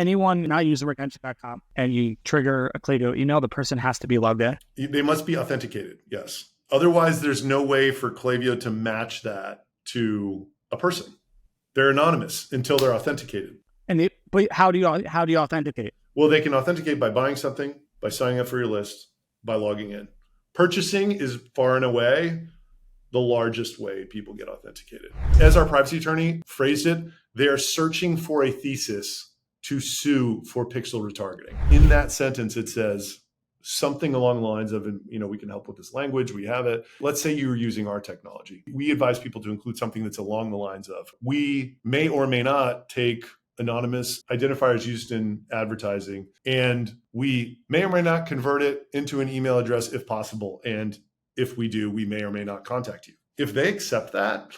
anyone not using retention.com and you trigger a Klaviyo email, the person has to be logged in. They must be authenticated, yes. Otherwise, there's no way for Klaviyo to match that to a person. They're anonymous until they're authenticated. But how do you authenticate? Well, they can authenticate by buying something, by signing up for your list, by logging in. Purchasing is far and away the largest way people get authenticated. As our privacy attorney phrased it, they are searching for a thesis to sue for pixel retargeting. In that sentence, it says something along the lines of, we can help with this language, we have it. Let's say you're using our technology. We advise people to include something that's along the lines of, we may or may not take anonymous identifiers used in advertising, and we may or may not convert it into an email address if possible. And if we do, we may or may not contact you. If they accept that,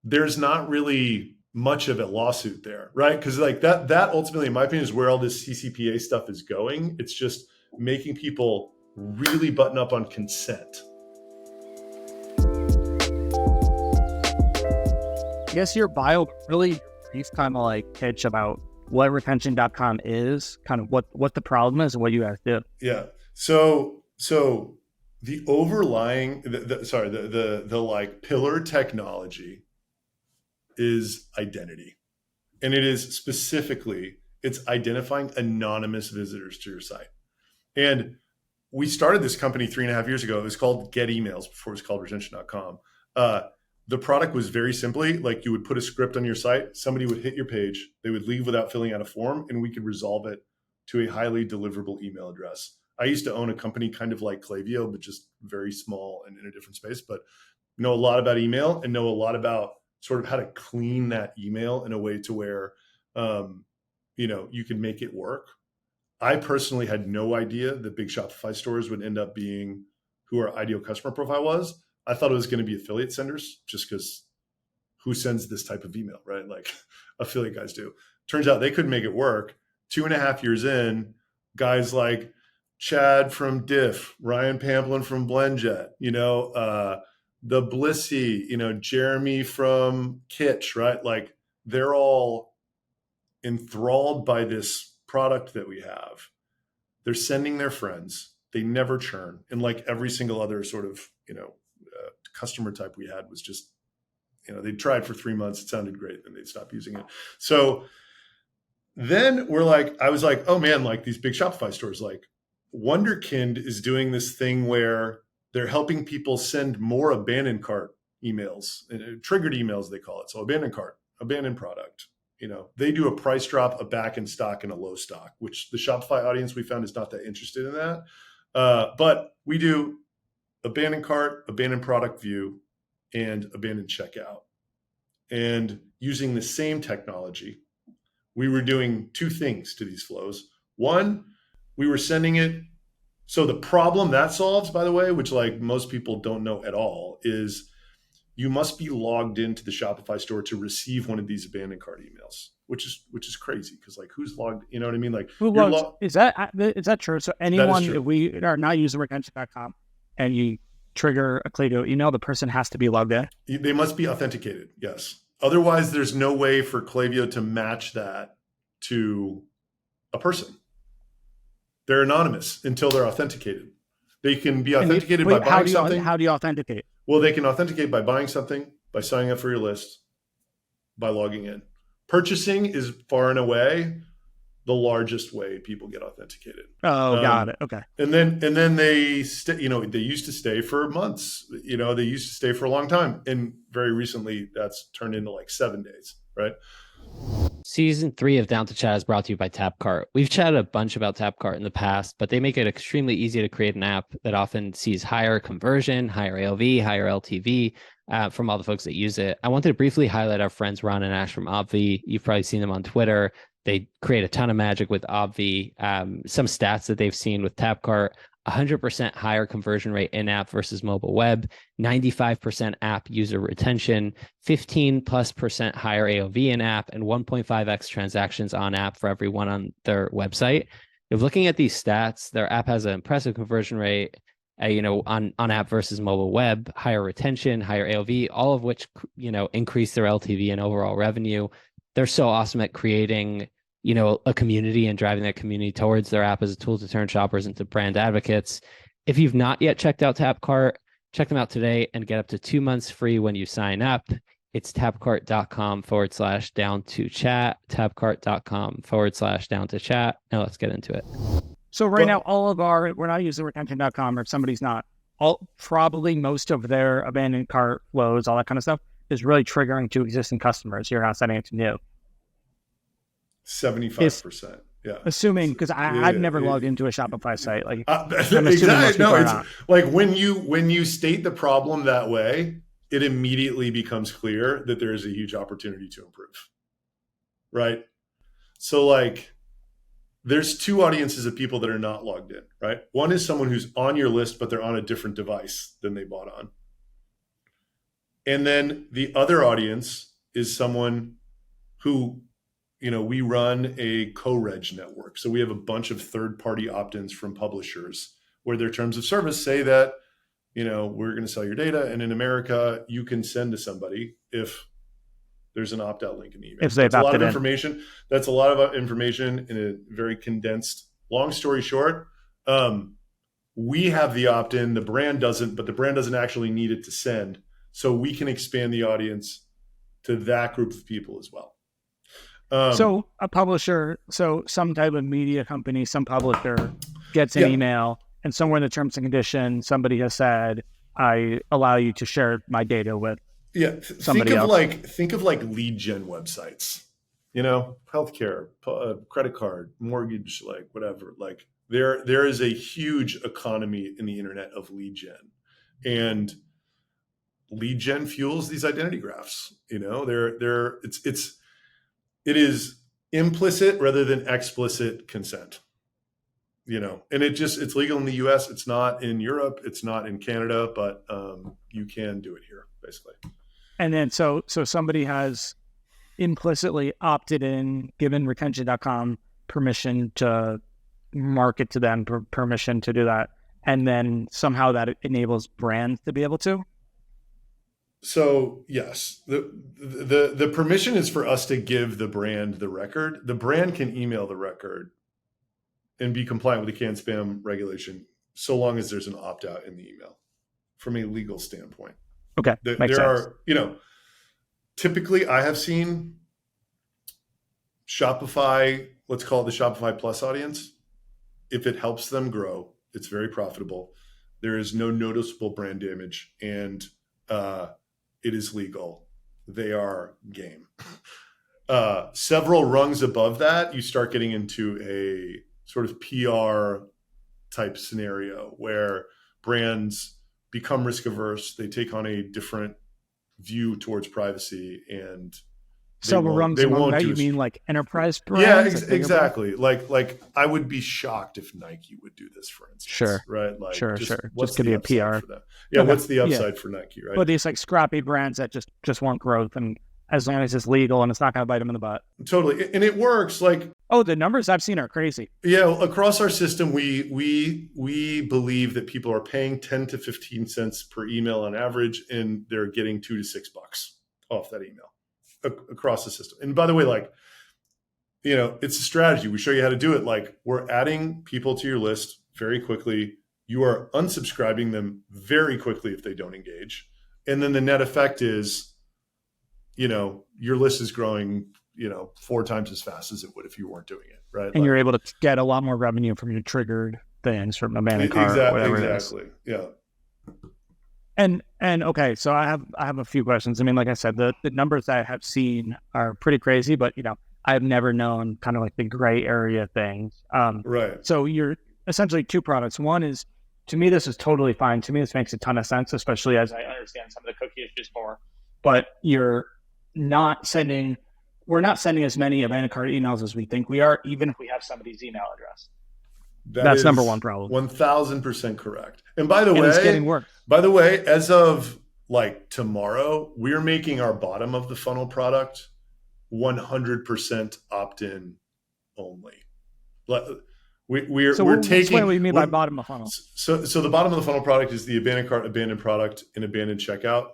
there's not really much of a lawsuit there, right? Because like that ultimately, in my opinion, is where all this CCPA stuff is going. It's just making people really button up on consent. I guess your bio really brief kind of like pitch about what retention.com is, kind of what the problem is and what you guys do. Yeah. So the overlying, the like pillar technology is identity. And it is specifically, it's identifying anonymous visitors to your site. And we started this company 3.5 years ago. It was called Get Emails before it was called retention.com. The product was very simply like you would put a script on your site, somebody would hit your page, they would leave without filling out a form, and we could resolve it to a highly deliverable email address. I used to own a company kind of like Klaviyo, but just very small and in a different space, but know a lot about email and know a lot about sort of how to clean that email in a way to where, you can make it work. I personally had no idea that big Shopify stores would end up being who our ideal customer profile was. I thought it was going to be affiliate senders just because who sends this type of email, right? Like affiliate guys do. Turns out they couldn't make it work. 2.5 years in, guys like Chad from Diff, Ryan Pamplin from BlendJet, the Blissy, Jeremy from Kitsch, right? Like they're all enthralled by this product that we have. They're sending their friends. They never churn. And like every single other sort of, customer type we had was just, they tried for 3 months. It sounded great. And they'd stop using it. So then I was like, oh man, like these big Shopify stores, like Wonderkind is doing this thing where they're helping people send more abandoned cart emails, triggered emails, they call it. So abandoned cart, abandoned product. They do a price drop, a back in stock, and a low stock, which the Shopify audience we found is not that interested in that. But we do abandoned cart, abandoned product view, and abandoned checkout. And using the same technology, we were doing two things to these flows. One, we were sending it. So the problem that solves, by the way, which like most people don't know at all, is you must be logged into the Shopify store to receive one of these abandoned cart emails, which is crazy because like who's logged? You know what I mean? Like who logs? Is that true? So anyone, if we are not using retention.com and you trigger a Klaviyo email, the person has to be logged in. They must be authenticated. Yes. Otherwise, there's no way for Klaviyo to match that to a person. They're anonymous until they're authenticated. They can be authenticated by buying something. How do you authenticate? Well, they can authenticate by buying something, by signing up for your list, by logging in. Purchasing is far and away the largest way people get authenticated. Oh, got it. Okay. And then they they used to stay for months. They used to stay for a long time, and very recently that's turned into like 7 days, right? Season 3 of Down to Chat is brought to you by Tapcart. We've chatted a bunch about Tapcart in the past, but they make it extremely easy to create an app that often sees higher conversion, higher AOV, higher LTV from all the folks that use it. I wanted to briefly highlight our friends Ron and Ash from Obvi. You've probably seen them on Twitter. They create a ton of magic with Obvi. Some stats that they've seen with Tapcart: 100% higher conversion rate in-app versus mobile web, 95% app user retention, 15+% higher AOV in-app, and 1.5x transactions on app for every one on their website. If looking at these stats, their app has an impressive conversion rate, on app versus mobile web, higher retention, higher AOV, all of which, increase their LTV and overall revenue. They're so awesome at creating a community and driving that community towards their app as a tool to turn shoppers into brand advocates. If you've not yet checked out Tapcart, check them out today and get up to 2 months free when you sign up. It's tapcart.com/down to chat, tapcart.com/down to chat. Now let's get into it. So now we're not using retention.com, or if somebody's not, probably most of their abandoned cart flows, all that kind of stuff is really triggering to existing customers. You're not sending it to new. 75%. Yeah. Assuming, because I've never logged into a Shopify site. Like I'm assuming exactly. most people are not. Like when you state the problem that way, it immediately becomes clear that there is a huge opportunity to improve. Right? So like there's two audiences of people that are not logged in, right? One is someone who's on your list, but they're on a different device than they bought on. And then the other audience is someone who, we run a co-reg network. So we have a bunch of third-party opt-ins from publishers where their terms of service say that, we're going to sell your data. And in America, you can send to somebody if there's an opt-out link in the email. If they've opted in. Information. That's a lot of information in a very condensed, long story short. We have the opt-in, the brand doesn't, but the brand doesn't actually need it to send. So we can expand the audience to that group of people as well. So a publisher, some type of media company, some publisher gets an email, and somewhere in the terms and conditions, somebody has said, I allow you to share my data with somebody else. Think of lead gen websites, healthcare, credit card, mortgage, like whatever. Like there is a huge economy in the internet of lead gen, and lead gen fuels these identity graphs. It is implicit rather than explicit consent, and it's legal in the US. It's not in Europe. It's not in Canada, but you can do it here basically. And then, so somebody has implicitly opted in, given retention.com permission to market to them, permission to do that. And then somehow that enables brands to be able to. So yes, the permission is for us to give the brand the record. The brand can email the record and be compliant with the CAN spam regulation, so long as there's an opt-out in the email from a legal standpoint. Okay. There are, typically I have seen Shopify, let's call it the Shopify Plus audience. If it helps them grow, it's very profitable. There is no noticeable brand damage, and it is legal. They are game. Several rungs above that, you start getting into a sort of PR type scenario where brands become risk averse. They take on a different view towards privacy, and several rungs above that. You mean like enterprise brands? Yeah, exactly. Like I would be shocked if Nike would do this, for instance. Sure. Right. Like, sure. What's just could be a PR. For them? Yeah. Okay. What's the upside for Nike? Right. But these like scrappy brands that just want growth, and as long as it's legal and it's not going to bite them in the butt. Totally. And it works. Like, oh, the numbers I've seen are crazy. Yeah. Across our system, we believe that people are paying 10 to 15 cents per email on average, and they're getting $2 to $6 off that email across the system. And by the way, like, it's a strategy. We show you how to do it. Like, we're adding people to your list very quickly. You are unsubscribing them very quickly if they don't engage. And then the net effect is, your list is growing, 4 times as fast as it would if you weren't doing it. Right. And you're able to get a lot more revenue from your triggered things, from abandoned cart, whatever it is. Exactly. Yeah. And okay, so I have a few questions. I mean, like I said, the numbers that I have seen are pretty crazy, but I've never known kind of like the gray area things. Right. So you're essentially 2 products. One is, to me, this is totally fine. To me, this makes a ton of sense, especially as I understand some of the cookie issues more. But we're not sending as many abandoned cart emails as we think we are, even if we have somebody's email address. That's number one problem. 1,000% correct. And by the way, it's getting worse. By the way, as of like tomorrow, we're making our bottom of the funnel product 100% opt-in only. We're taking. Explain what you mean by bottom of funnel. So the bottom of the funnel product is the abandoned cart, abandoned product, and abandoned checkout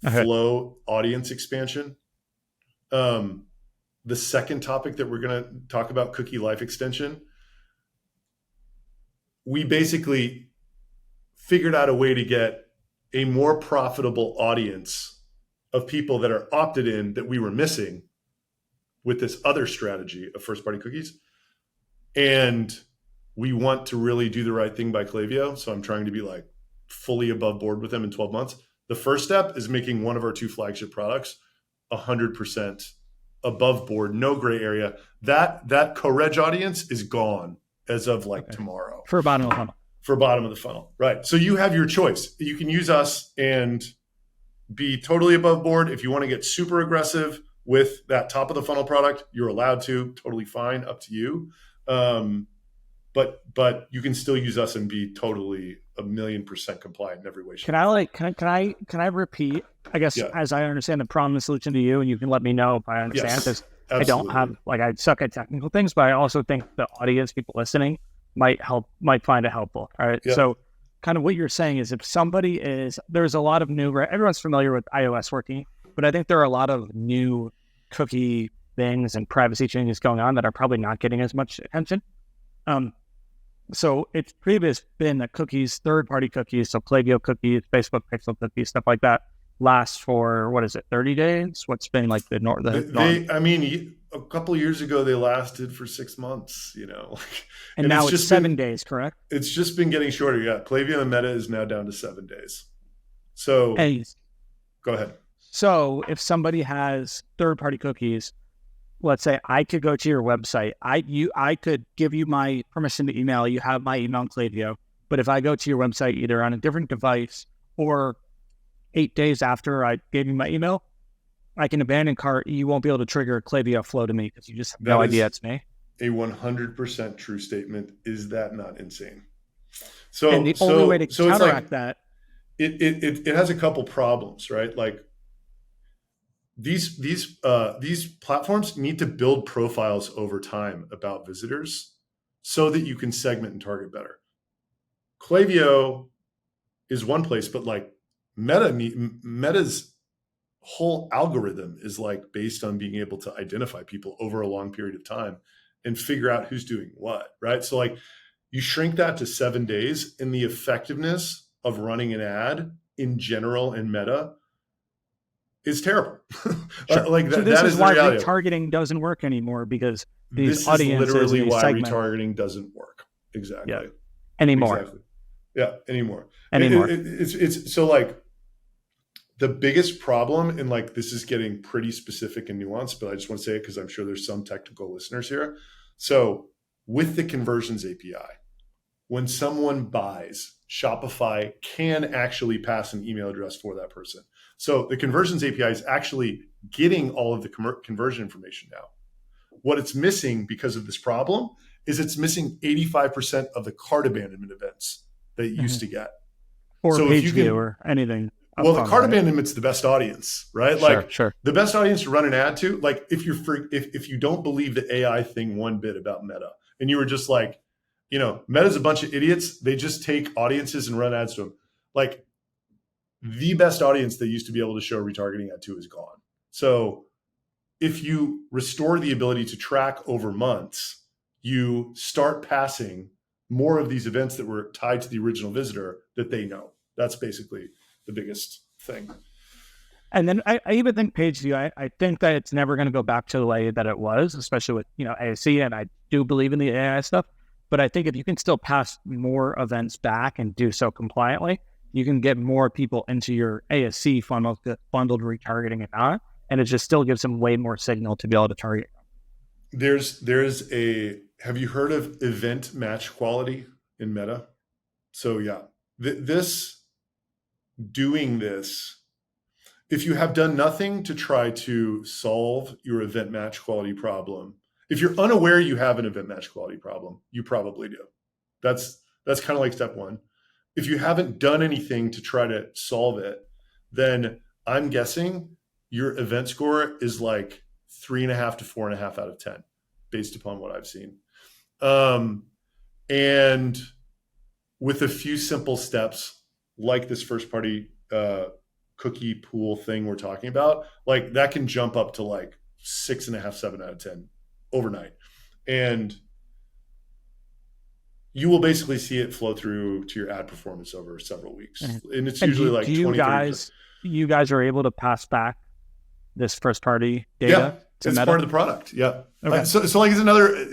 flow audience expansion. the second topic that we're going to talk about, cookie life extension, we basically figured out a way to get a more profitable audience of people that are opted in that we were missing with this other strategy of first party cookies. And we want to really do the right thing by Klaviyo. So I'm trying to be like fully above board with them in 12 months. The first step is making one of our 2 flagship products 100% above board, no gray area. That co-reg audience is gone as of like tomorrow. For bottom of the funnel. For bottom of the funnel, right? So you have your choice. You can use us and be totally above board. If you want to get super aggressive with that top of the funnel product, you're allowed to. Totally fine, up to you. But you can still use us and be totally 1,000,000% compliant in every way. Can I repeat? I guess as I understand the problem and solution to you, and you can let me know if I understand. Because I don't have I suck at technical things, but I also think the audience, people listening, might find it helpful. All right. Yeah. So kind of what you're saying is if somebody there's a lot of new, everyone's familiar with iOS 14, but I think there are a lot of new cookie things and privacy changes going on that are probably not getting as much attention. So it's previously been that cookies, third-party cookies, so Klaviyo cookies, Facebook pixel cookies, stuff like that, last for, 30 days? What's been like the norm? I mean, a couple of years ago, they lasted for 6 months, And now it's 7 days, correct? It's just been getting shorter, yeah. Klaviyo and Meta is now down to 7 days. So go ahead. So if somebody has third-party cookies, let's say I could go to your website. I could give you my permission to email. You have my email in Klaviyo. But if I go to your website either on a different device or 8 days after I gave you my email, I can abandon cart. You won't be able to trigger a Klaviyo flow to me because you just have no idea it's me. A 100% true statement. Is that not insane? And the only way to counteract that, it has a couple problems, right? Like these platforms need to build profiles over time about visitors so that you can segment and target better. Klaviyo is one place, but like Meta's whole algorithm is like based on being able to identify people over a long period of time and figure out who's doing what, right? So like you shrink that to 7 days, and the effectiveness of running an ad in general in Meta is terrible. Sure. This is why retargeting doesn't work anymore, because these audiences. This is literally why retargeting doesn't work. Exactly. Yeah. Anymore. Exactly. Yeah. Anymore. Anymore. It's so like the biggest problem, and like this is getting pretty specific and nuanced, but I just want to say it because I'm sure there's some technical listeners here. So with the conversions API, when someone buys, Shopify can actually pass an email address for that person. So the conversions API is actually getting all of the conversion information now. What it's missing because of this problem is it's missing 85% of the cart abandonment events that it used to get. Or so page view or anything. Well, the cart abandonment's the best audience, right? Like sure. The best audience to run an ad to, like if you don't believe the AI thing one bit about Meta, and you were just like, Meta's a bunch of idiots. They just take audiences and run ads to them. Like the best audience they used to be able to show a retargeting ad to is gone. So if you restore the ability to track over months, you start passing more of these events that were tied to the original visitor that they know. That's basically the biggest thing. And then I even think page view, I think that it's never going to go back to the way that it was, especially with, ASC, and I do believe in the AI stuff. But I think if you can still pass more events back and do so compliantly, you can get more people into your ASC funnel, bundled retargeting and not, and it just still gives them way more signal to be able to target. Have you heard of event match quality in Meta? So yeah, doing this, if you have done nothing to try to solve your event match quality problem, if you're unaware you have an event match quality problem, you probably do. That's kind of like step one. If you haven't done anything to try to solve it, then I'm guessing your event score is like 3.5 to 4.5 out of 10, based upon what I've seen. And with a few simple steps, like this first party cookie pool thing we're talking about, like that can jump up to like 6.5, 7 out of 10 overnight. And you will basically see it flow through to your ad performance over several weeks. And it's usually like 20, 30%. You guys are able to pass back this first party data Yeah, to it's Meta? part of the product. Yeah. Okay. So like it's another,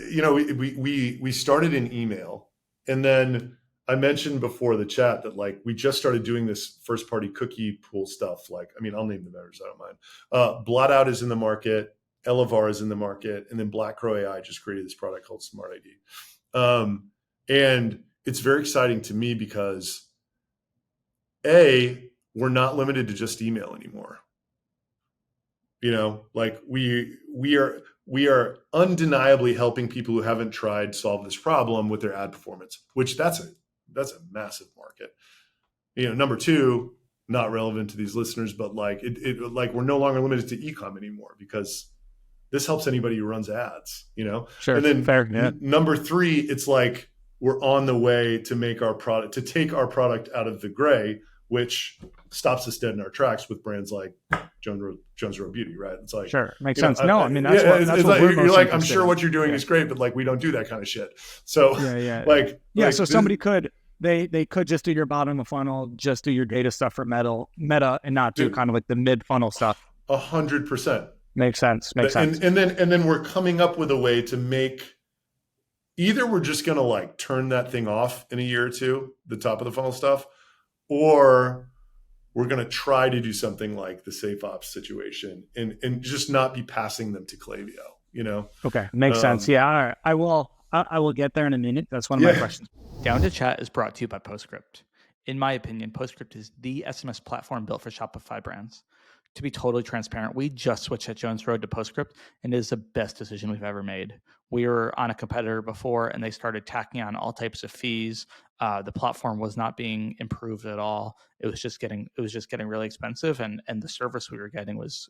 we started in email, and then I mentioned before the chat that like we just started doing this first party cookie pool stuff. Like, I mean, I'll name the vendors, I don't mind. Blot Out is in the market, Elevar is in the market, and then Black Crow AI just created this product called Smart ID. And it's very exciting to me because we're not limited to just email anymore. Like we are undeniably helping people who haven't tried solve this problem with their ad performance, which that's a massive market. Number two, not relevant to these listeners, but like like we're no longer limited to e-com anymore because this helps anybody who runs ads, Sure. And then fair. Yeah. number three, it's like we're on the way to take our product out of the gray, which stops us dead in our tracks with brands like Jones Road Beauty, right? It's like, sure, makes sense. No, I mean that's what like, we're you're like, I'm interested sure in. what you're doing is great, but like we don't do that kind of shit. So so somebody could they could just do your bottom of funnel, just do your data stuff for Meta, and not do kind of like the mid funnel stuff. 100%. Makes sense. And then we're coming up with a way to make. Either we're just going to like turn that thing off in a year or two, the top of the funnel stuff, or we're going to try to do something like the Safe Ops situation and just not be passing them to Klaviyo, Okay. Makes sense. Yeah. All right. I will get there in a minute. That's one of my questions. Down to Chat is brought to you by Postscript. In my opinion, Postscript is the SMS platform built for Shopify brands. To be totally transparent, we just switched at Jones Road to Postscript, and it is the best decision we've ever made. We were on a competitor before, and they started tacking on all types of fees. The platform was not being improved at all. It was just getting really expensive, and the service we were getting was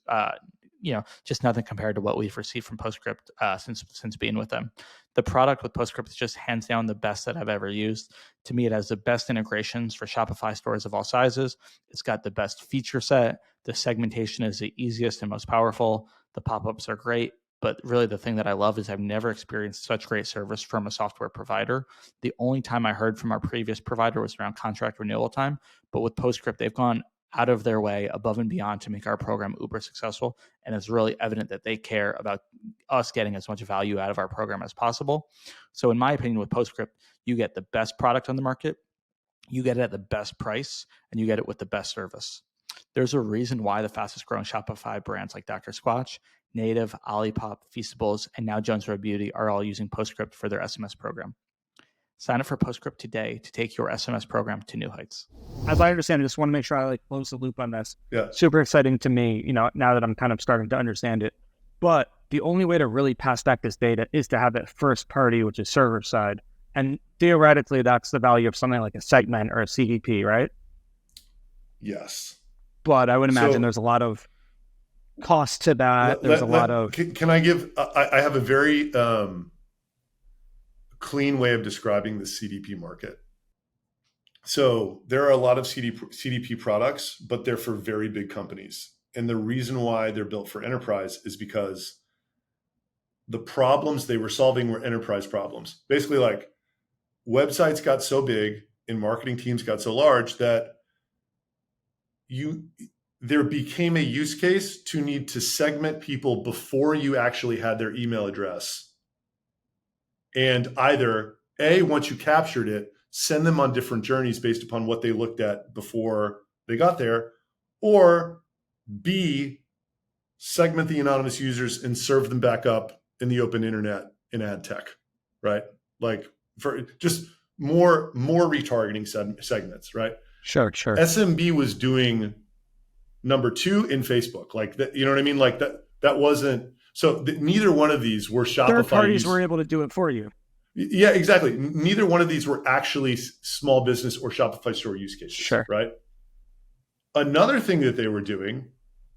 just nothing compared to what we've received from Postscript since being with them. The product with Postscript is just hands down the best that I've ever used. To me, it has the best integrations for Shopify stores of all sizes. It's got the best feature set. The segmentation is the easiest and most powerful. The pop-ups are great. But really the thing that I love is I've never experienced such great service from a software provider. The only time I heard from our previous provider was around contract renewal time. But with Postscript, they've gone out of their way above and beyond to make our program uber successful. And it's really evident that they care about us getting as much value out of our program as possible. So in my opinion, with Postscript, you get the best product on the market, you get it at the best price, and you get it with the best service. There's a reason why the fastest growing Shopify brands like Dr. Squatch, Native, Olipop, Feastables, and now Jones Road Beauty are all using Postscript for their SMS program. Sign up for Postscript today to take your SMS program to new heights. As I understand it, I just want to make sure I close the loop on this. Yeah. Super exciting to me, now that I'm kind of starting to understand it. But the only way to really pass back this data is to have that first party, which is server side. And theoretically, that's the value of something like a segment or a CDP, right? Yes. But I would imagine there's a lot of cost to that. Can I give, I have a very clean way of describing the CDP market. So there are a lot of CDP products, but they're for very big companies. And the reason why they're built for enterprise is because the problems they were solving were enterprise problems. Basically, like websites got so big and marketing teams got so large that there became a use case to need to segment people before you actually had their email address. And either once you captured it, send them on different journeys based upon what they looked at before they got there, or B, segment the anonymous users and serve them back up in the open internet in ad tech, right? Like for just more retargeting segments, right? Sure. SMB was doing number two in Facebook, like that. You know what I mean? Like that wasn't. So neither one of these were Shopify. Third parties were able to do it for you. Yeah, exactly. Neither one of these were actually small business or Shopify store use cases. Sure. Right. Another thing that they were doing,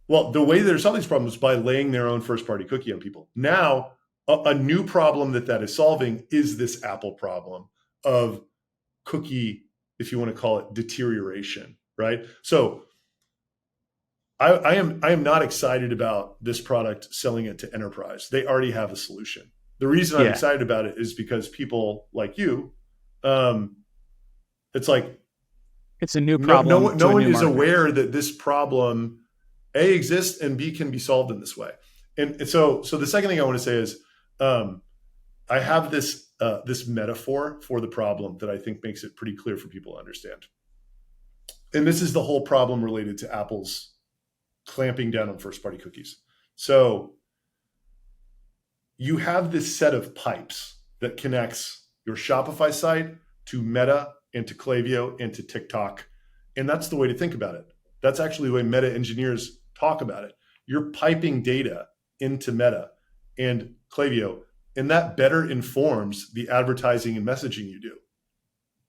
well, the way they're solving these problems is by laying their own first party cookie on people. Now, a new problem that is solving is this Apple problem of cookie, if you want to call it deterioration. Right. So I am not excited about this product selling it to enterprise. They already have a solution. The reason I'm excited about it is because people like you, it's like it's a new problem. No one is aware that this problem A exists and B can be solved in this way. And so the second thing I want to say is I have this this metaphor for the problem that I think makes it pretty clear for people to understand. And this is the whole problem related to Apple's clamping down on first-party cookies. So you have this set of pipes that connects your Shopify site to Meta and to Klaviyo and to TikTok. And that's the way to think about it. That's actually the way Meta engineers talk about it. You're piping data into Meta and Klaviyo, and that better informs the advertising and messaging you do.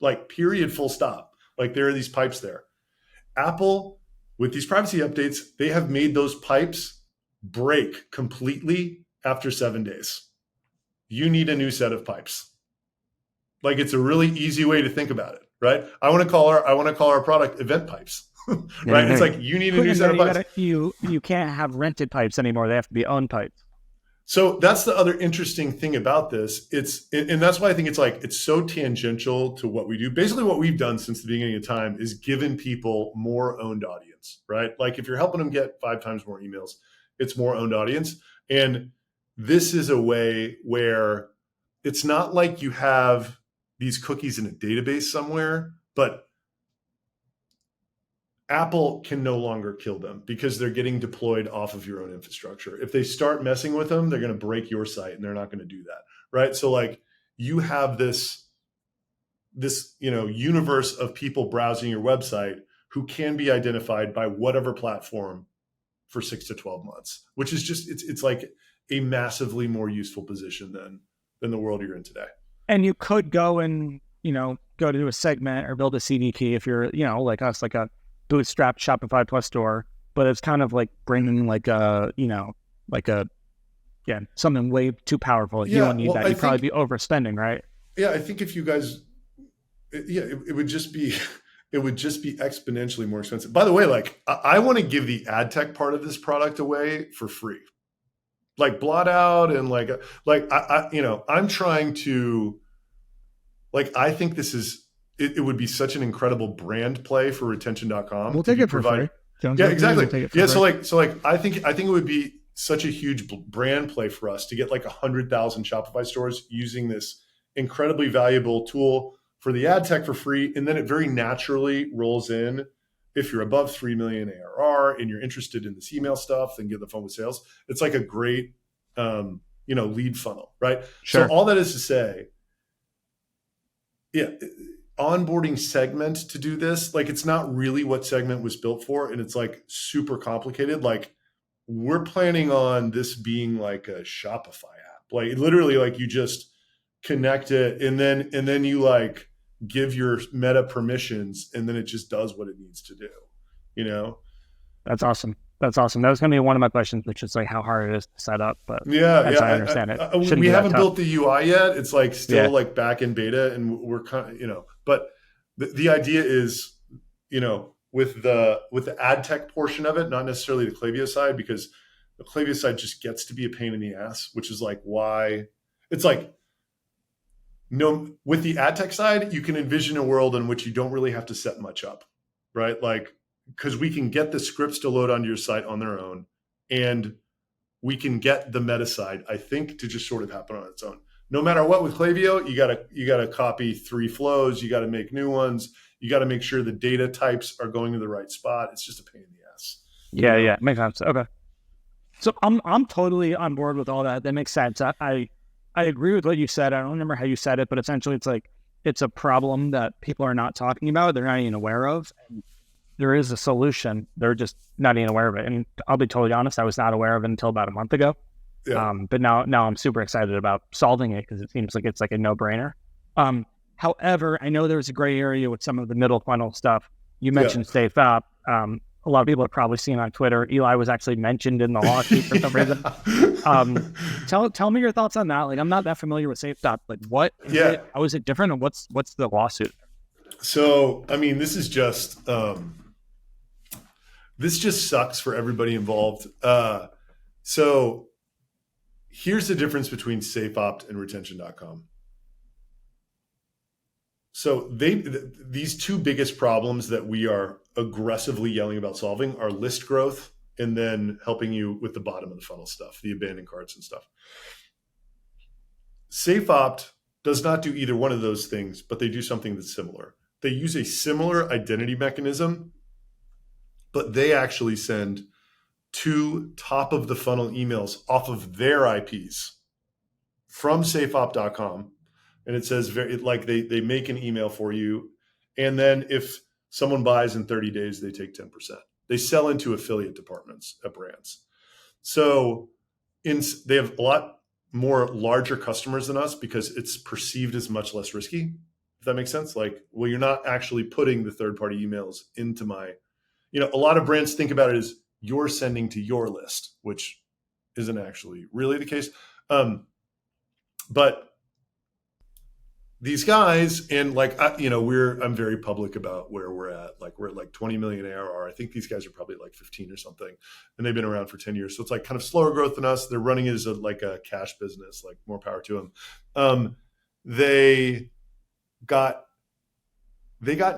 Like, period, full stop. Like, there are these pipes there. Apple, with these privacy updates, they have made those pipes break completely after 7 days. You need a new set of pipes. Like, it's a really easy way to think about it, right? I want to call our product event pipes, right? It's like, you need a new set of pipes. You can't have rented pipes anymore. They have to be owned pipes. So that's the other interesting thing about this. And that's why I think it's so tangential to what we do. Basically, what we've done since the beginning of time is given people more owned audience, right? Like, if you're helping them get 5 times more emails, it's more owned audience. And this is a way where it's not like you have these cookies in a database somewhere, but Apple can no longer kill them because they're getting deployed off of your own infrastructure. If they start messing with them, they're going to break your site, and they're not going to do that, right? So, like, you have this universe of people browsing your website who can be identified by whatever platform for 6 to 12 months, which is just it's like a massively more useful position than the world you're in today. And you could go and go to a segment or build a CDP if you're like us, like a bootstrap Shopify Plus store, but it's kind of like bringing something way too powerful. You don't need that. You'd probably be overspending, right? Yeah, I think if you guys, it would just be exponentially more expensive. By the way, like, I want to give the ad tech part of this product away for free, like blot out and I'm trying to, like, I think this is. It would be such an incredible brand play for retention.com. We'll take it for free. Yeah, exactly. So I think it would be such a huge brand play for us to get like 100,000 Shopify stores using this incredibly valuable tool for the ad tech for free. And then it very naturally rolls in. If you're above 3 million ARR and you're interested in this email stuff, then get the phone with sales. It's like a great, lead funnel, right? Sure. So all that is to say, onboarding Segment to do this, like, it's not really what Segment was built for, and it's like super complicated. Like, we're planning on this being like a Shopify app, like literally, like, you just connect it and then you like give your Meta permissions, and then it just does what it needs to do. That's awesome. That was going to be one of my questions, which is like how hard it is to set up. But I understand it. We haven't built the UI yet. It's like still like back in beta, and we're kind of, but the idea is, with the ad tech portion of it, not necessarily the Klaviyo side, because the Klaviyo side just gets to be a pain in the ass, which is like why it's like, with the ad tech side, you can envision a world in which you don't really have to set much up, right? Like, because we can get the scripts to load onto your site on their own, and we can get the meta side, I think, to just sort of happen on its own. No matter what with Klaviyo, you gotta copy 3 flows, you gotta make new ones, you gotta make sure the data types are going to the right spot. It's just a pain in the ass. Yeah, makes sense. Okay, so I'm totally on board with all that. That makes sense. I agree with what you said. I don't remember how you said it, but essentially it's like it's a problem that people are not talking about. They're not even aware of. And there is a solution. They're just not even aware of it. And I'll be totally honest, I was not aware of it until about a month ago. Yeah. But now I'm super excited about solving it because it seems like it's like a no-brainer. However, I know there's a gray area with some of the middle funnel stuff. You mentioned Safe App. A lot of people have probably seen on Twitter. Eli was actually mentioned in the lawsuit for some reason. Tell me your thoughts on that. Like, I'm not that familiar with Safe App. Like, what is it? How is it different? And what's the lawsuit? So, I mean, this is just this just sucks for everybody involved. So here's the difference between SafeOpt and retention.com. So these two biggest problems that we are aggressively yelling about solving are list growth and then helping you with the bottom of the funnel stuff, the abandoned carts and stuff. SafeOpt does not do either one of those things, but they do something that's similar. They use a similar identity mechanism, but they actually send 2 top of the funnel emails off of their IPs from safeopt.com. And it says they make an email for you. And then if someone buys in 30 days, they take 10%. They sell into affiliate departments at brands. So they have a lot more larger customers than us because it's perceived as much less risky, if that makes sense. Like, well, you're not actually putting the third-party emails into my, a lot of brands think about it as you're sending to your list, which isn't actually really the case. But these guys, and I'm very public about where we're at. Like, we're at like 20 million ARR. I think these guys are probably like 15 or something, and they've been around for 10 years. So it's like kind of slower growth than us. They're running it as a cash business, like more power to them. They got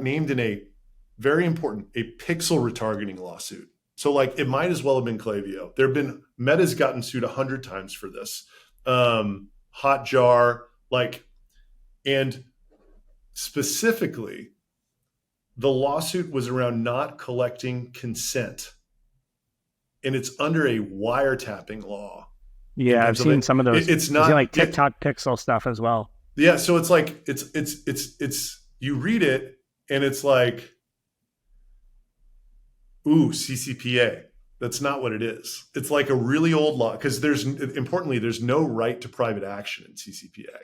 named in a very important, a pixel retargeting lawsuit. So like it might as well have been Klaviyo. Meta's gotten sued 100 times for this. Hotjar, and specifically, the lawsuit was around not collecting consent. And it's under a wiretapping law. Yeah, I've seen some of those. It's not like TikTok pixel stuff as well. Yeah, so it's like it's you read it and it's like, ooh, CCPA. That's not what it is. It's like a really old law because there's no right to private action in CCPA.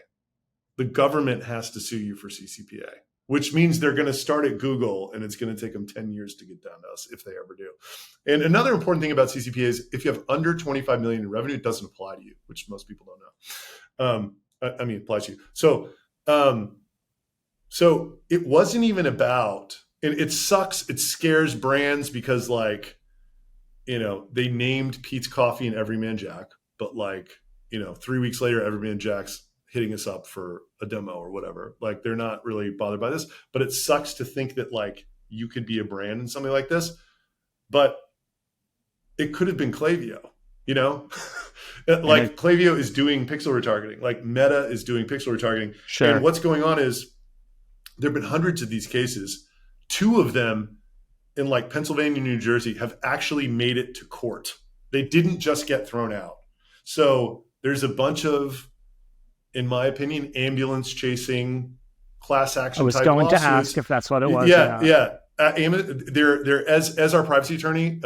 The government has to sue you for CCPA, which means they're going to start at Google and it's going to take them 10 years to get down to us if they ever do. And another important thing about CCPA is if you have under 25 million in revenue, it doesn't apply to you, which most people don't know. It applies to you. So it wasn't even about, and it sucks. It scares brands because they named Pete's Coffee and Everyman Jack, but 3 weeks later, Everyman Jack's hitting us up for a demo or whatever. Like, they're not really bothered by this, but it sucks to think that you could be a brand in something like this, but it could have been Klaviyo, Klaviyo is doing pixel retargeting, like Meta is doing pixel retargeting. Sure. And what's going on is there've been hundreds of these cases. 2 of them in Pennsylvania, New Jersey have actually made it to court. They didn't just get thrown out. So there's a bunch of, in my opinion, ambulance chasing class action. I was type going lawsuits. to ask if that's what it was. Yeah. They're as our privacy attorney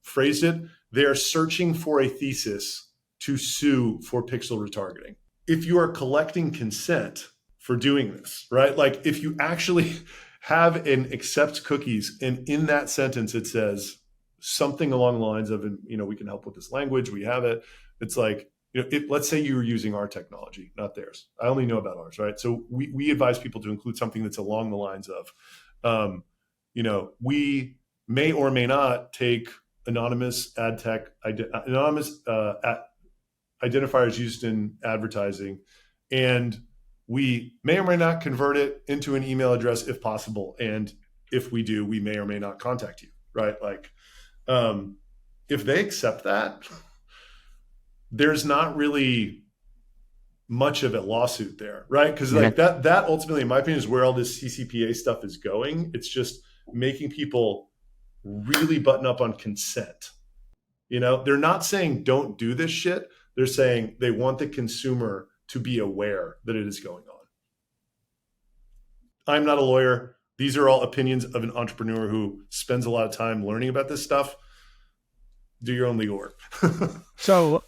phrased it, they are searching for a thesis to sue for pixel retargeting. If you are collecting consent for doing this, right? Like if you actually have and accept cookies, and in that sentence it says something along the lines of, we can help with this language, we have it. It's like, let's say you were using our technology, not theirs. I only know about ours, right? So we advise people to include something that's along the lines of, we may or may not take anonymous ad tech, anonymous identifiers used in advertising, and we may or may not convert it into an email address if possible. And if we do, we may or may not contact you, right? If they accept that, there's not really much of a lawsuit there, right? Because that ultimately, in my opinion, is where all this CCPA stuff is going. It's just making people really button up on consent. They're not saying don't do this shit. They're saying they want the consumer to be aware that it is going on. I'm not a lawyer. These are all opinions of an entrepreneur who spends a lot of time learning about this stuff. Do your own legal work. So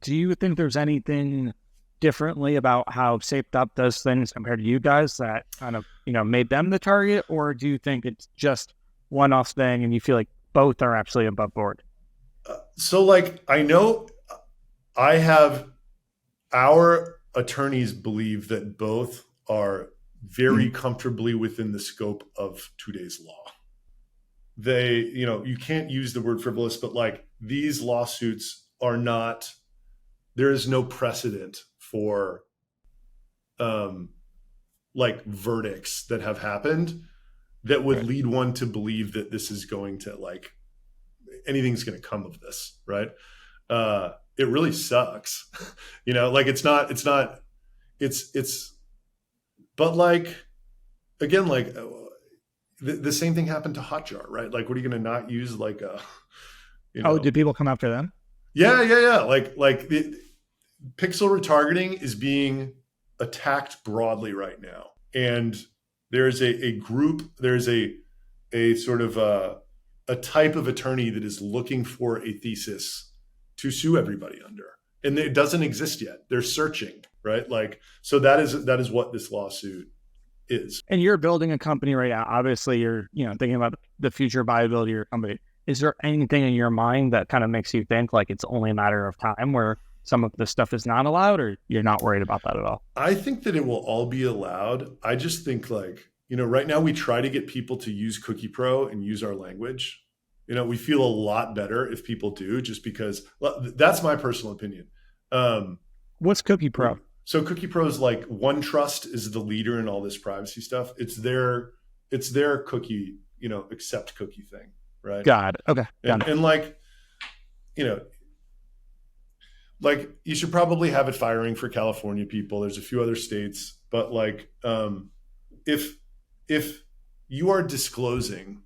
do you think there's anything differently about how SafeOpt does things compared to you guys that kind of, made them the target? Or do you think it's just one-off thing and you feel like both are absolutely above board? I know I have our attorneys believe that both are very comfortably within the scope of today's law. you can't use the word frivolous, but like these lawsuits are not, there is no precedent for like verdicts that have happened that would lead one to believe that this is going to like anything's going to come of this, right? It really sucks. Like it's but like, again, like the same thing happened to Hotjar, right? Like, what are you going to not use like a, Oh, did people come after them? Yeah. Like the pixel retargeting is being attacked broadly right now. And there's a group, there's a sort of a type of attorney that is looking for a thesis to sue everybody under. And it doesn't exist yet. They're searching, right? Like, so that is what this lawsuit is. And you're building a company right now. Obviously, you're thinking about the future viability of your company. Is there anything in your mind that kind of makes you think like it's only a matter of time where some of the stuff is not allowed, or you're not worried about that at all? I think that it will all be allowed. I just think like, right now we try to get people to use Cookie Pro and use our language. We feel a lot better if people do, just because that's my personal opinion. What's Cookie Pro? So Cookie Pro is like OneTrust is the leader in all this privacy stuff. It's their cookie, accept cookie thing, right? Got it. Okay. And like, like you should probably have it firing for California people. There's a few other states, but like, if you are disclosing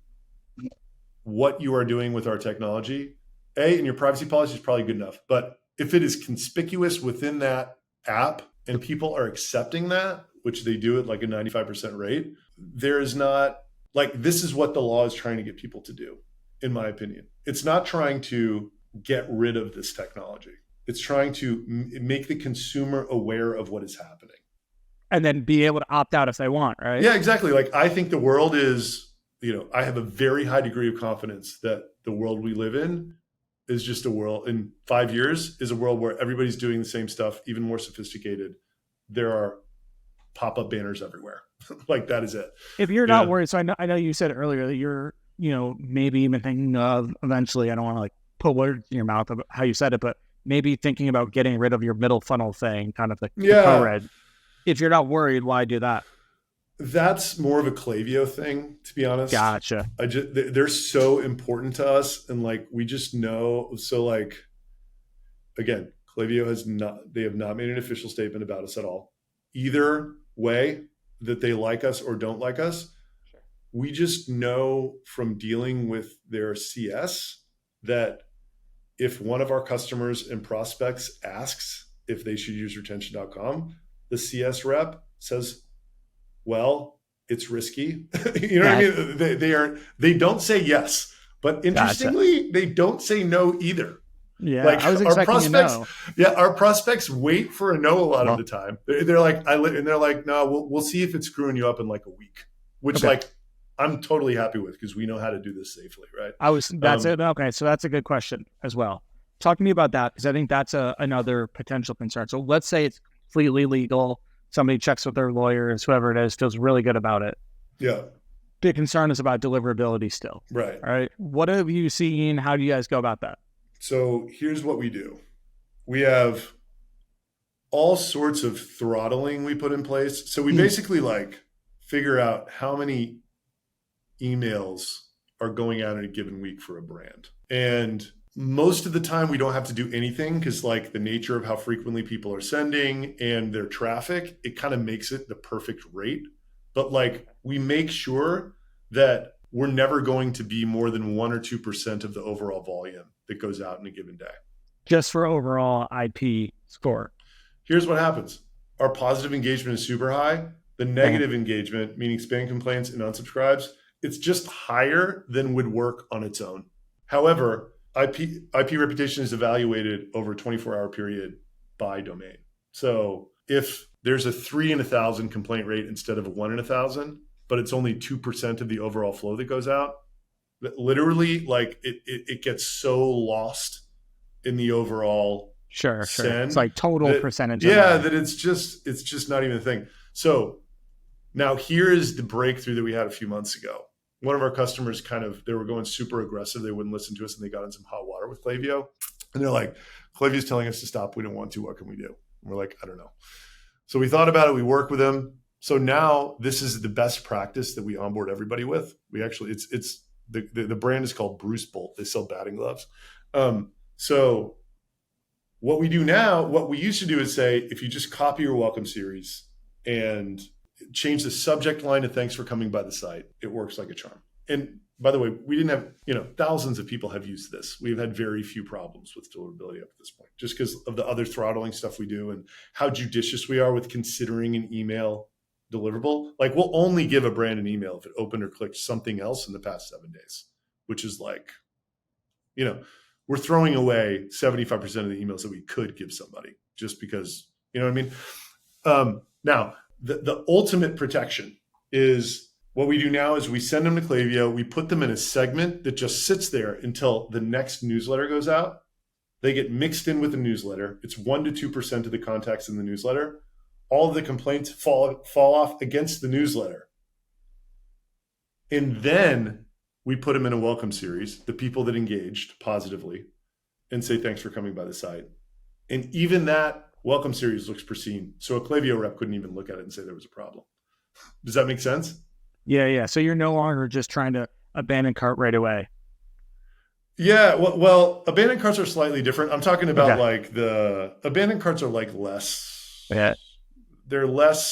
what you are doing with our technology, and your privacy policy is probably good enough. But if it is conspicuous within that app and people are accepting that, which they do at like a 95% rate, there is not like, this is what the law is trying to get people to do, in my opinion. It's not trying to get rid of this technology. It's trying to make the consumer aware of what is happening. And then be able to opt out if they want, right? Yeah, exactly. Like I think the world is, I have a very high degree of confidence that the world we live in is just a world in 5 years is a world where everybody's doing the same stuff, even more sophisticated. There are pop-up banners everywhere. Like that is it. If you're not worried, so I know you said earlier that you're, maybe even thinking of eventually, I don't want to like put words in your mouth about how you said it, but maybe thinking about getting rid of your middle funnel thing, kind of the co-read. If you're not worried, why do that? That's more of a Klaviyo thing, to be honest. Gotcha. They're so important to us, and like we just know. So like, again, Klaviyo they have not made an official statement about us at all. Either way, that they like us or don't like us, we just know from dealing with their CS that if one of our customers and prospects asks if they should use retention.com, the CS rep says, well, it's risky. What I mean? They don't say yes, but interestingly, they don't say no either. Yeah, like I was expecting our prospects. a no. Yeah, our prospects wait for a no a lot of the time. They're like, no, we'll see if it's screwing you up in like a week. Which like I'm totally happy with because we know how to do this safely, right? That's it. Okay, so that's a good question as well. Talk to me about that because I think that's another potential concern. So let's say it's completely legal. Somebody checks with their lawyers, whoever it is, feels really good about it. Yeah. Big concern is about deliverability still. Right. All right. What have you seen? How do you guys go about that? So here's what we do. We have all sorts of throttling we put in place. So we basically like figure out how many emails are going out in a given week for a brand. And most of the time we don't have to do anything because like the nature of how frequently people are sending and their traffic, it kind of makes it the perfect rate. But like we make sure that we're never going to be more than 1 or 2% of the overall volume that goes out in a given day. Just for overall IP score. Here's what happens. Our positive engagement is super high. The negative engagement, meaning spam complaints and unsubscribes, it's just higher than would work on its own. However, IP reputation is evaluated over a 24-hour period by domain. So if there's a 3 in 1,000 complaint rate instead of a 1 in 1,000, but it's only 2% of the overall flow that goes out, literally like it gets so lost in the overall send. It's like total percentage. That it's just not even a thing. So now here is the breakthrough that we had a few months ago. one of our customers they were going super aggressive. They wouldn't listen to us and they got in some hot water with Klaviyo. And they're like, Klaviyo's telling us to stop. We don't want to. What can we do? And we're like, I don't know. So we thought about it. We worked with them. So now this is the best practice that we onboard everybody with. We actually, the brand is called Bruce Bolt. They sell batting gloves. So what we do now, what we used to do is say, if you just copy your welcome series and change the subject line to thanks for coming by the site, it works like a charm. And by the way, we didn't have, thousands of people have used this. We've had very few problems with deliverability up at this point, just because of the other throttling stuff we do and how judicious we are with considering an email deliverable. Like, we'll only give a brand an email if it opened or clicked something else in the past 7 days, which is like, we're throwing away 75% of the emails that we could give somebody just because, you know what I mean? Now, the ultimate protection is what we do now is we send them to Klaviyo. We put them in a segment that just sits there until the next newsletter goes out. They get mixed in with the newsletter. It's 1% to 2% of the contacts in the newsletter. All of the complaints fall off against the newsletter. And then we put them in a welcome series, the people that engaged positively, and say, thanks for coming by the site. And even that welcome series looks pristine. So a Klaviyo rep couldn't even look at it and say there was a problem. Does that make sense? Yeah. So you're no longer just trying to abandon cart right away. Yeah. Well, abandoned carts are slightly different. I'm talking about like the abandoned carts are like less. Yeah. They're lower.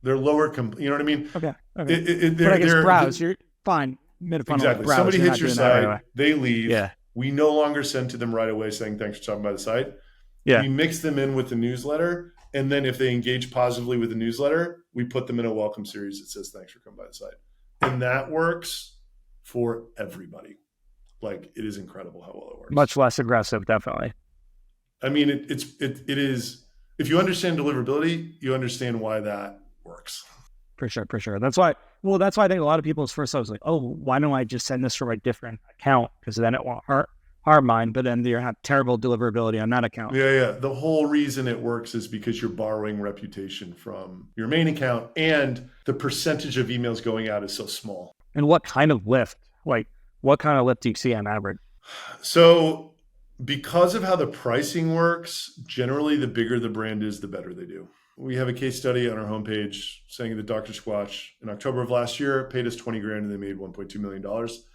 You know what I mean? Okay. But I guess browse. You're fine. Mid-funnel. Exactly. Browse, Somebody hits your site. Right, they leave. Yeah. We no longer send to them right away saying, thanks for stopping by the site. Yeah. We mix them in with the newsletter. And then if they engage positively with the newsletter, we put them in a welcome series that says, thanks for coming by the site. And that works for everybody. Like, it is incredible how well it works. Much less aggressive, definitely. I mean, it is, if you understand deliverability, you understand why that works. For sure. That's why I think a lot of people's first thought was like, oh, why don't I just send this from a different account? Because then it won't hurt mine, but then you have terrible deliverability on that account. Yeah. The whole reason it works is because you're borrowing reputation from your main account and the percentage of emails going out is so small. And what kind of lift? Like, what kind of lift do you see on average? So because of how the pricing works, generally the bigger the brand is, the better they do. We have a case study on our homepage saying that Dr. Squatch in October of last year paid us $20,000 and they made $1.2 million.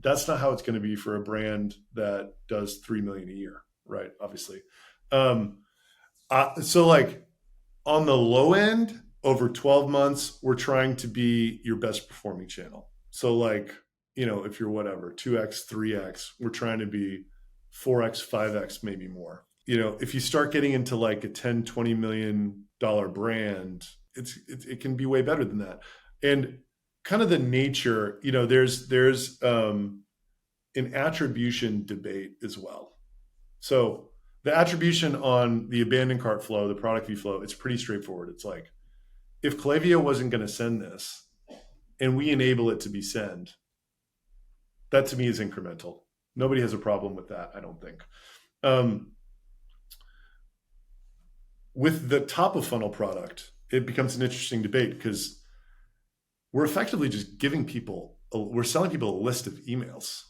That's not how it's going to be for a brand that does $3 million a year, right? Obviously. So like on the low end, over 12 months, we're trying to be your best performing channel. So like, if you're whatever, 2X, 3X, we're trying to be 4X, 5X, maybe more. If you start getting into like a $10, $20 million brand, it can be way better than that. And kind of the nature, there's an attribution debate as well. So the attribution on the abandoned cart flow, the product view flow, it's pretty straightforward. It's like, if Klaviyo wasn't going to send this and we enable it to be sent, that to me is incremental. Nobody has a problem with that, I don't think. With the top of funnel product, it becomes an interesting debate because we're effectively just we're selling people a list of emails.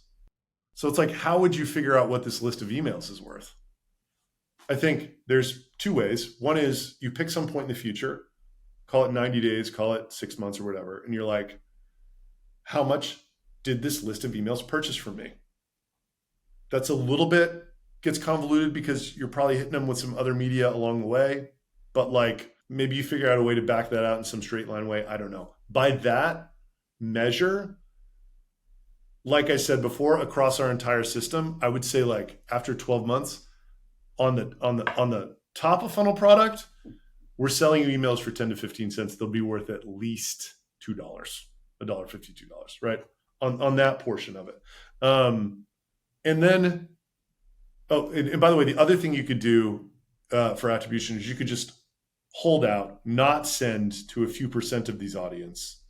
So it's like, how would you figure out what this list of emails is worth? I think there's two ways. One is you pick some point in the future, call it 90 days, call it 6 months or whatever. And you're like, how much did this list of emails purchase from me? That's a little bit gets convoluted because you're probably hitting them with some other media along the way, but like maybe you figure out a way to back that out in some straight line way. I don't know. By that measure, like I said before, across our entire system, I would say like after 12 months on the top of funnel product, we're selling you emails for 10 to 15 cents. They'll be worth at least $2, $1.52, right? On that portion of it. And then, and by the way, the other thing you could do for attribution is you could just hold out, not send to a few percent of these audience.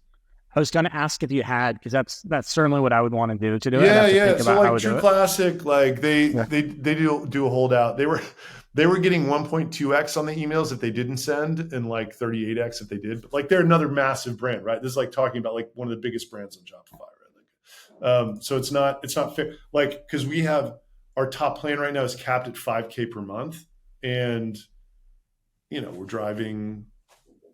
I was going to ask if you had, because that's certainly what I would want to do it. Yeah. So like True Classic, like they do a holdout. They were getting 1.2x on the emails if they didn't send, and like 38x if they did. But like they're another massive brand, right? This is like talking about like one of the biggest brands on Shopify, right? So it's not fair. Like, cause we have our top plan right now is capped at 5K per month. And, we're driving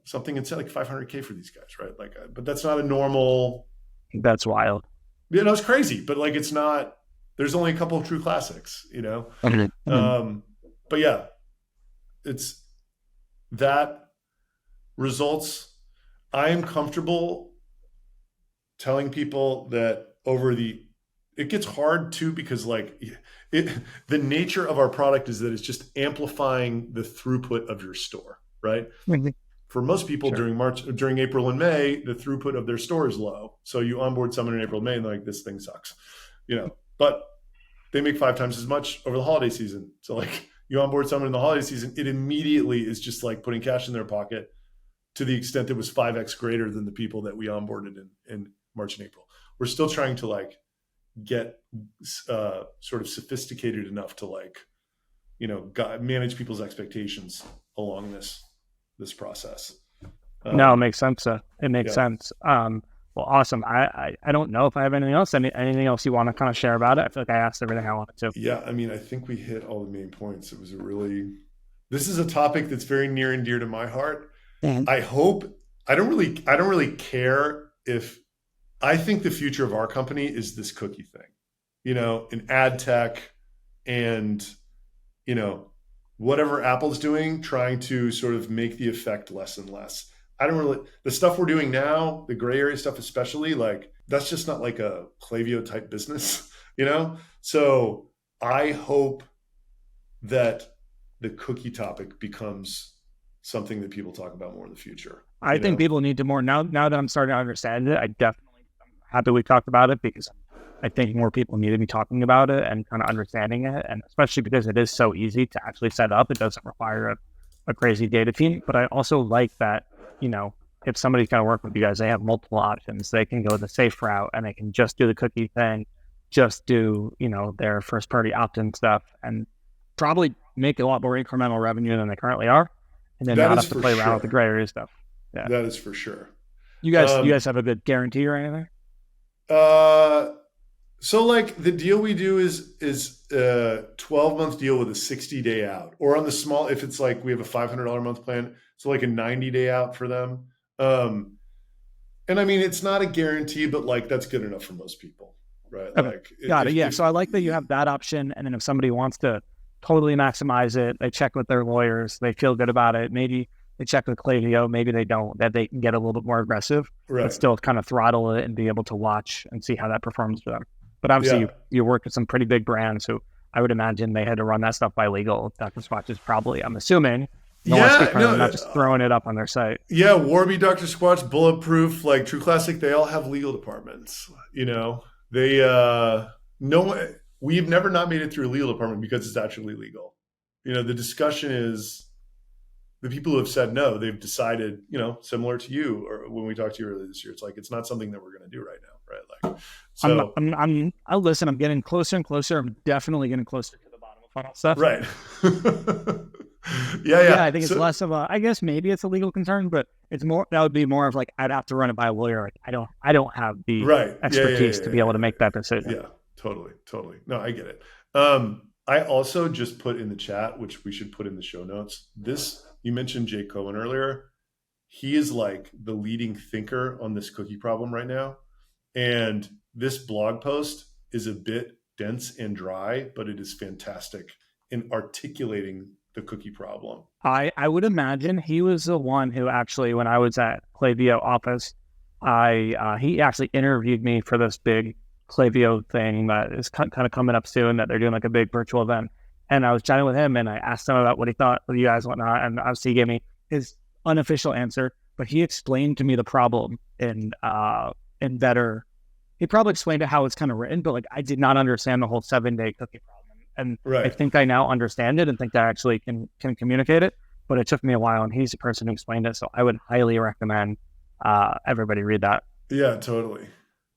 something inside like 500K for these guys, right? Like, but that's not a normal. That's wild. It's crazy, but like, it's not, there's only a couple of true classics, but yeah, it's that results. I am comfortable telling people that it gets hard too, because like the nature of our product is that it's just amplifying the throughput of your store, right? For most people, Sure. during April and May, the throughput of their store is low. So you onboard someone in April and May and they're like, this thing sucks, but they make 5 times as much over the holiday season. So like you onboard someone in the holiday season, it immediately is just like putting cash in their pocket to the extent it was 5x greater than the people that we onboarded in March and April. We're still trying to like get sort of sophisticated enough to like, manage people's expectations along this process. No, it makes sense. It makes sense. Well, awesome. I don't know if I have anything else. Anything else you want to kind of share about it? I feel like I asked everything I wanted to. Yeah, I mean, I think we hit all the main points. This is a topic that's very near and dear to my heart. And I don't really care if, I think the future of our company is this cookie thing, in ad tech and, whatever Apple's doing, trying to sort of make the effect less and less. The stuff we're doing now, the gray area stuff especially, like that's just not like a Klaviyo type business, So I hope that the cookie topic becomes something that people talk about more in the future. I think people need to more now that I'm starting to understand it. I'm happy we talked about it, because I think more people need to be talking about it and kind of understanding it. And especially because it is so easy to actually set up. It doesn't require a crazy data team. But I also like that, if somebody's going to work with you guys, they have multiple options. They can go the safe route and they can just do the cookie thing, just do, their first party opt-in stuff, and probably make a lot more incremental revenue than they currently are. And then not have to play around with the gray area stuff. Yeah. That is for sure. You guys have a good guarantee or anything? So like the deal we do is a 12-month deal with a 60-day out, or on the small, if it's like we have a $500 a month plan, so like a 90-day out for them. And I mean, it's not a guarantee, but like that's good enough for most people, right? Okay. Like, Got it. Yeah. So I like that you have that option. And then if somebody wants to totally maximize it, they check with their lawyers, they feel good about it. Maybe they check with Klaviyo, maybe they don't, that they can get a little bit more aggressive, but still kind of throttle it and be able to watch and see how that performs for them. But obviously you work with some pretty big brands who I would imagine they had to run that stuff by legal. Dr. Squatch is probably, I'm assuming, not just throwing it up on their site. Yeah, Warby, Dr. Squatch, Bulletproof, like True Classic, they all have legal departments. We've never not made it through a legal department because it's actually legal. The discussion is the people who have said no, they've decided, similar to you or when we talked to you earlier this year, it's like, it's not something that we're going to do right now. Right. Like, so I'll listen. I'm getting closer and closer. I'm definitely getting closer to the bottom of funnel stuff. Right. Yeah. I think it's less of I guess maybe it's a legal concern, but it's more, that would be more of like, I'd have to run it by a lawyer. Like I don't have the expertise to be able to make that decision. Yeah, totally. No, I get it. I also just put in the chat, which we should put in the show notes. You mentioned Jake Cohen earlier. He is like the leading thinker on this cookie problem right now. And this blog post is a bit dense and dry, but it is fantastic in articulating the cookie problem. I would imagine he was the one who actually, when I was at Klaviyo office, he actually interviewed me for this big Klaviyo thing that is kind of coming up soon, that they're doing like a big virtual event. And I was chatting with him and I asked him about what he thought of you guys and whatnot. And obviously he gave me his unofficial answer, but he explained to me the problem in better. He probably explained it how it's kind of written, but like I did not understand the whole 7-day cookie problem. And I think I now understand it and think I actually can communicate it, but it took me a while and he's the person who explained it. So I would highly recommend everybody read that. Yeah, totally.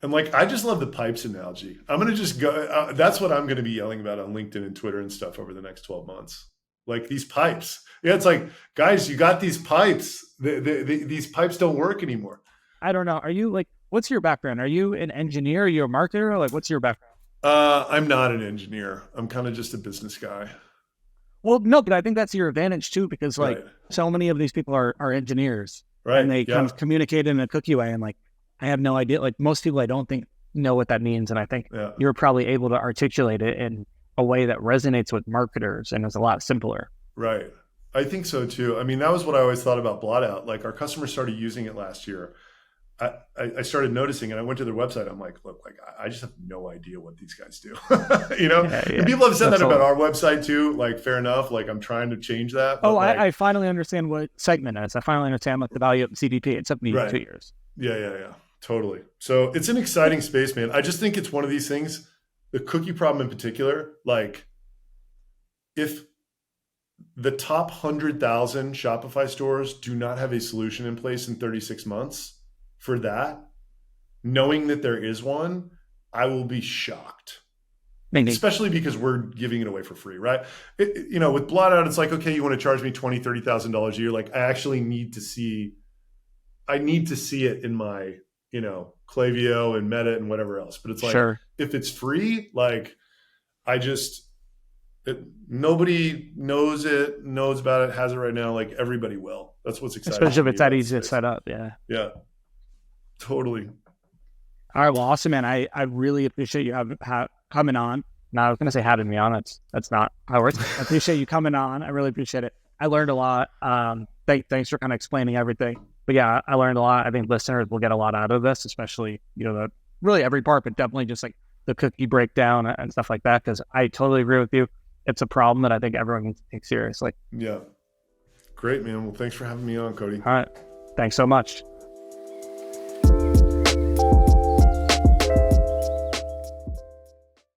And like, I just love the pipes analogy. I'm going to just go, that's what I'm going to be yelling about on LinkedIn and Twitter and stuff over the next 12 months. Like these pipes. Yeah. It's like, guys, you got these pipes. These pipes don't work anymore. I don't know. Are you like, what's your background? Are you an engineer? Are you a marketer? Like, what's your background? I'm not an engineer. I'm kind of just a business guy. Well, no, but I think that's your advantage too, because like Right. so many of these people are engineers, Right. and they Yeah. kind of communicate in a cookie way. And like, I have no idea. Like most people, I don't think know what that means. And I think Yeah. you're probably able to articulate it in a way that resonates with marketers and is a lot simpler. Right. I think so too. I mean, that was what I always thought about Blot Out. Like our customers started using it last year. I started noticing, and I went to their website. I'm like, look, like I just have no idea what these guys do. You know, Yeah, and people have said that absolutely. about our website too. Like, fair enough. Like, I'm trying to change that. But Oh, like, I finally understand what segment is. I finally understand like the value of CDP. It took me Right. 2 years. yeah, totally. So it's an exciting space, man. I just think it's one of these things. The cookie problem in particular, like, if the top 100,000 Shopify stores do not have a solution in place in 36 months for that, knowing that there is one, I will be shocked. Maybe. Especially because we're giving it away for free, right? You know, with Blot Out, it's like, okay, you want to charge me $20,000, $30,000 a year. Like, I actually need to see it in my, you know, Klaviyo and Meta and whatever else. But it's like, Sure. if it's free, like, nobody knows about it, has it right now. Like, everybody will. That's what's exciting. Especially if to me it's that about easy to space. set up. Yeah. Yeah, totally. All right. Well, awesome, man. I really appreciate you coming on. Now, I was going to say having me on. That's not how it works. I appreciate you coming on. I really appreciate it. I learned a lot. Thanks for kind of explaining everything. But yeah, I learned a lot. I think listeners will get a lot out of this, especially, you know, really every part, but definitely just like the cookie breakdown and stuff like that. Because I totally agree with you. It's a problem that I think everyone can take seriously. Yeah. Great, man. Well, thanks for having me on, Cody. All right. Thanks so much.